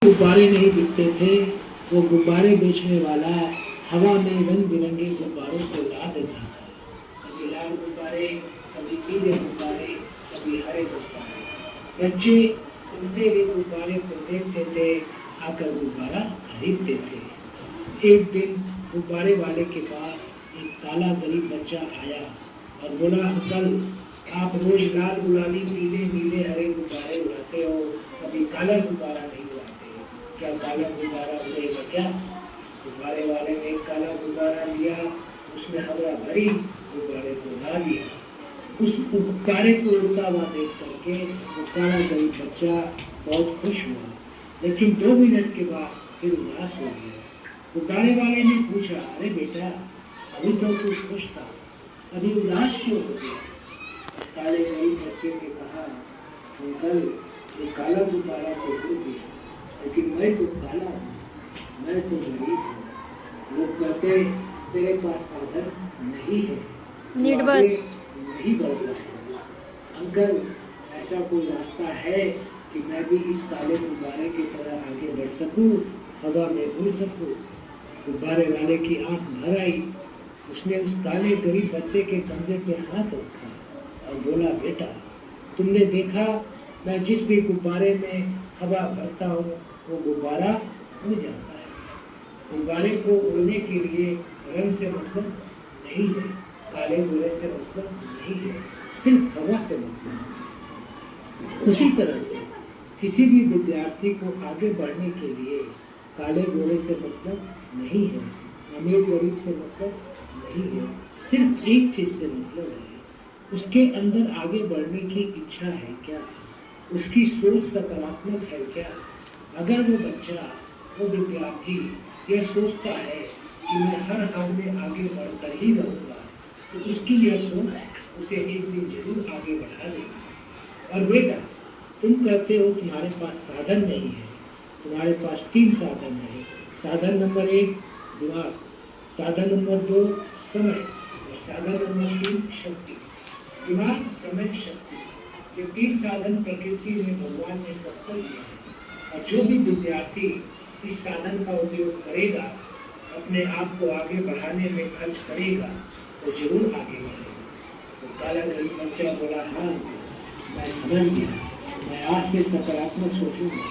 गुब्बारे नहीं बिकते थे, वो गुब्बारे बेचने वाला हवा में रंग बिरंगे गुब्बारों को ला देता था। कभी लाल गुब्बारे, कभी पीले गुब्बारे, कभी हरे गुब्बारे। बच्चे उड़ते हुए गुब्बारे को देखते थे, आकर गुब्बारा खरीदते थे। एक दिन गुब्बारे वाले के पास एक काला गरीब बच्चा आया और बोला, अंकल आप रोज लाल गुलाबी पीले नीले हरे गुब्बारे उड़ाते हो, कभी काला गुब्बारा नहीं उड़ाते, क्या काला गुब्बारा उड़ेगा क्या? गुब्बारे वाले ने एक काला गुब्बारा लिया, उसमें हवा भरी, गुब्बारे को उड़ा दिया। उस गुब्बारे को उड़ता हुआ देख करके वो काला गरीब बच्चा बहुत खुश हुआ, लेकिन 2 मिनट के बाद फिर उदास हो गया। गुब्बारे वाले ने पूछा, अरे बेटा अभी तो तू खुश था, अभी उदास क्यों हो गया? काले गरीब बच्चे ने कहा, अंकल ये काला गुब्बारा तो उड़ गया, लेकिन मैं तो काला हूँ, मैं तो गरीब हूँ। लोग कहते तेरे पास साधन नहीं है, नहीं बढ़ रहा है। अंकल ऐसा कोई रास्ता है कि मैं भी इस काले गुब्बारे की तरह आगे बढ़ सकूं, हवा में उड़ सकूं? गुब्बारे वाले की आंख भर आई। उसने उस काले गरीब बच्चे के कंधे पे हाथ रखा और बोला, बेटा तुमने देखा मैं जिस भी गुब्बारे में हवा भरता हूँ वो गुब्बारा उड़ जाता है। गुब्बारे को उड़ने के लिए रंग से मतलब नहीं है, काले गोरे से मतलब नहीं है, सिर्फ हवा से मतलब है। उसी तरह से किसी भी विद्यार्थी को आगे बढ़ने के लिए काले गोरे से मतलब नहीं है, अमीर गरीब से मतलब नहीं है, सिर्फ एक चीज से मतलब है, उसके अंदर आगे बढ़ने की इच्छा है क्या, उसकी सोच सकारात्मक है क्या? अगर वो बच्चा, वो विद्यार्थी यह सोचता है कि मैं हर हाल में आगे बढ़कर ही रहूँगा, तो उसकी यह सोच उसे एक दिन जरूर आगे बढ़ा देगी। और बेटा तुम कहते हो तुम्हारे पास साधन नहीं है, तुम्हारे पास 3 साधन है। साधन नंबर 1 दिमाग, साधन नंबर 2 समय और साधन नंबर 3 शक्ति। दिमाग, समय, शक्ति, ये 3 साधन प्रकृति में भगवान ने सबको दिए हैं, और जो भी विद्यार्थी इस साधन का उपयोग करेगा, अपने आप को आगे बढ़ाने में खर्च करेगा, तो जरूर आगे बढ़ेगा। तो काला गरीब बच्चा बोला, हाँ मैं समझ गया, मैं आज से सकारात्मक सोचूंगा,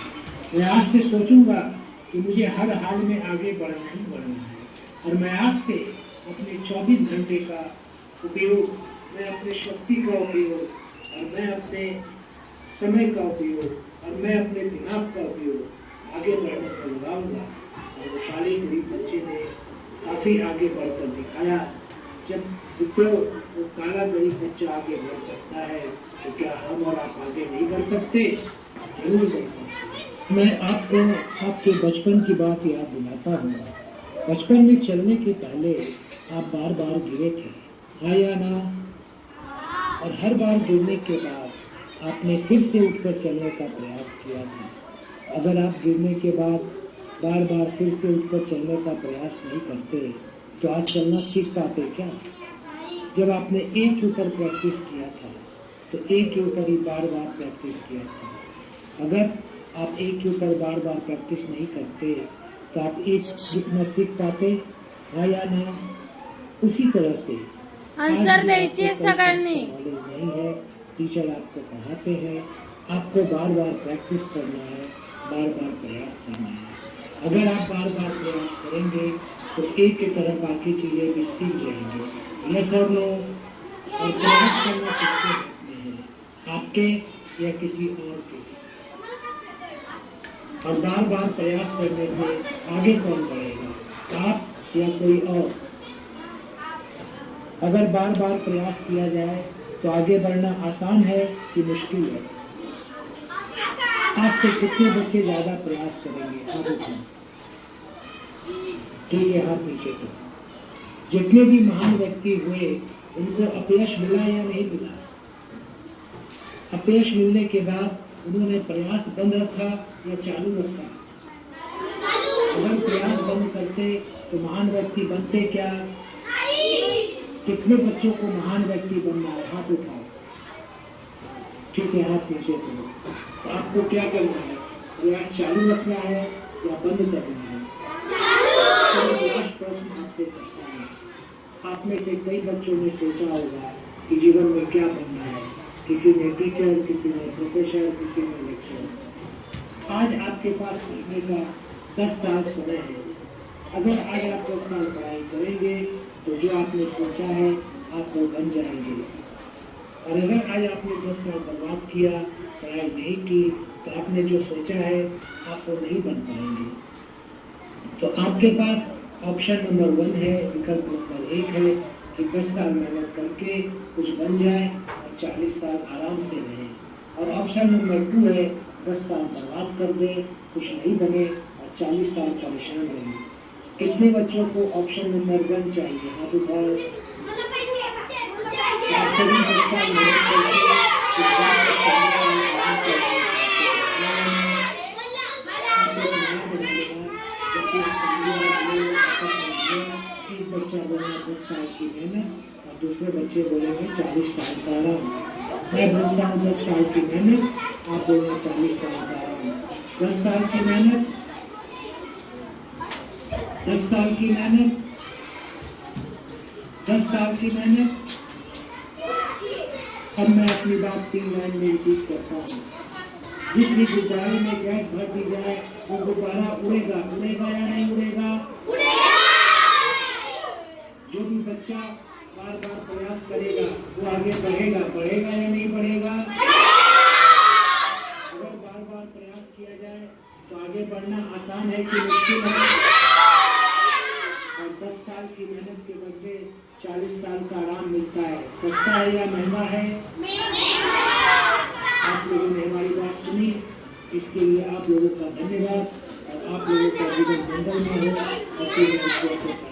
मैं आज से सोचूंगा कि मुझे हर हाल में आगे बढ़ना ही बढ़ना है, और मैं आज से अपने 24 घंटे का उपयोग, मैं अपने शक्ति का उपयोग, और मैं अपने समय का उपयोग, और मैं अपने दिमाग का उपयोग आगे बढ़ने में लगाऊंगा। और वो काले गरीब बच्चे ने काफ़ी आगे बढ़कर दिखाया। जब मित्रों वो काला गरीब बच्चा आगे बढ़ सकता है, तो क्या हम और आप आगे नहीं बढ़ सकते? जरूर बढ़ सकते। मैं आपको आपके बचपन की बात याद दिलाता हूँ। बचपन में चलने के पहले आप बार बार गिरे थे, हाँ या ना? और हर बार गिरने के बाद आपने फिर से उठकर चलने का प्रयास किया था। अगर आप गिरने के बाद बार बार फिर से उठकर चलने का प्रयास नहीं करते, तो आज चलना सीख पाते क्या? जब आपने एक के ऊपर प्रैक्टिस किया था, तो एक के ऊपर ही बार बार प्रैक्टिस किया था। अगर आप एक के ऊपर बार बार प्रैक्टिस नहीं करते, तो आप एक सीखना सीख पाते, हाँ या ना? उसी तरह से आंसर द्यायचे सगळ्यांनी। नहीं है, टीचर आपको पढ़ाते हैं, आपको बार बार प्रैक्टिस करना है, बार बार प्रयास करना है। अगर आप बार बार प्रयास करेंगे तो एक की तरह बाकी चीज़ें भी सीख जाएंगे। यस और नो? और प्रयास करना किसके हाथ में है, आपके या किसी और के? और बार बार प्रयास करने से आगे कौन बढ़ेगा, आप या कोई और? अगर बार बार प्रयास किया जाए तो आगे बढ़ना आसान है कि मुश्किल है? आज से कितने बच्चे ज़्यादा प्रयास करेंगे? हाथ उठाएं। ठीक है, हाथ नीचे करो। जितने भी महान व्यक्ति हुए, उनको अपयश मिला या नहीं मिला? अपयश मिलने के बाद उन्होंने प्रयास बंद रखा या चालू रखा? अगर प्रयास बंद करते तो महान व्यक्ति बनते क्या? कितने बच्चों को महान व्यक्ति बनना है? हाथ उठाओ। ठीक है, हाथ नीचे करो। तो आपको क्या करना है? प्रयास चालू रखना है या बंद करना है? लास्ट प्रश्न आपसे करता हूँ। आप में से कई बच्चों ने सोचा होगा कि जीवन में क्या बनना है। किसी ने टीचर, किसी ने प्रोफेसर, किसी ने लेक्चरर। आज आपके पास पढ़ने का 10 साल समय है। अगर आज आप 10 साल पढ़ाई करेंगे तो जो आपने सोचा है आप वो बन जाएंगे। और अगर आज आपने 10 साल बर्बाद किया, पढ़ाई नहीं की, तो आपने जो सोचा है आप वो नहीं बन पाएंगे। तो आपके पास ऑप्शन नंबर 1 है, विकल्प नंबर 1 है कि 10 साल मेहनत करके कुछ बन जाए और 40 साल आराम से रहे। और ऑप्शन नंबर 2 है 10 साल बर्बाद कर दे, कुछ नहीं बने और 40 साल परेशान रहे। कितने बच्चों को ऑप्शन नंबर 1 चाहिए? हाथ उठाओ। आप सभी 10 साल मेहनत करके कुछ बात को 40 साल आराम से रहे। एक बच्चा बोला 10 साल की मेहनत और दूसरे बच्चे बोलेंगे 40 साल का आराम। मैं बोलता हूँ 10 साल की मेहनत, आप बोलना 40 साल का आराम। 10 साल की मेहनत, 10 साल की मेहनत, 10 साल की मेहनत। अब मैं अपनी बात 3 लाइन में रिपीट करता हूँ। जिस भी गुब्बारे में गैस भर दी जाए वो गुब्बारा उड़ेगा, उड़ेगा या नहीं उड़ेगा? जो भी बच्चा बार बार प्रयास करेगा वो आगे बढ़ेगा, बढ़ेगा या नहीं बढ़ेगा? अगर बार बार प्रयास किया जाए तो आगे बढ़ना आसान है कि मुश्किल है? और 10 साल की मेहनत के बदले 40 साल का आराम मिलता है, सस्ता है या महंगा है? आप लोगों ने हमारी बात सुनी, इसके लिए आप लोगों का धन्यवाद और आप लोगों का जीवन मंगलमय हो।